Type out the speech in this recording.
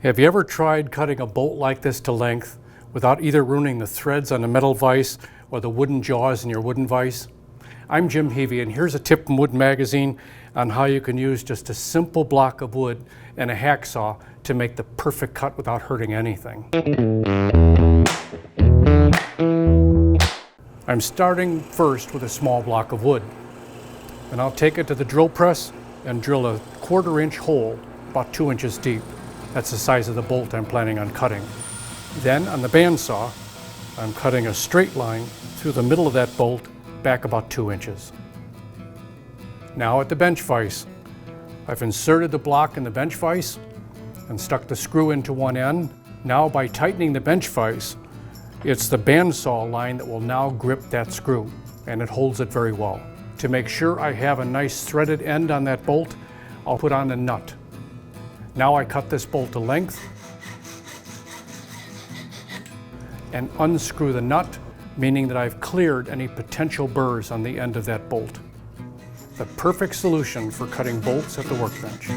Have you ever tried cutting a bolt like this to length without either ruining the threads on the metal vise or the wooden jaws in your wooden vise? I'm Jim Heavey, and here's a tip from Wood Magazine on how you can use just a simple block of wood and a hacksaw to make the perfect cut without hurting anything. I'm starting first with a small block of wood, and I'll take it to the drill press and drill a 1/4 inch hole about 2 inches deep. That's the size of the bolt I'm planning on cutting. Then on the bandsaw, I'm cutting a straight line through the middle of that bolt back about 2 inches. Now at the bench vise, I've inserted the block in the bench vise and stuck the screw into one end. Now by tightening the bench vise, it's the bandsaw line that will now grip that screw, and it holds it very well. To make sure I have a nice threaded end on that bolt, I'll put on a nut. Now I cut this bolt to length and unscrew the nut, meaning that I've cleared any potential burrs on the end of that bolt. The perfect solution for cutting bolts at the workbench.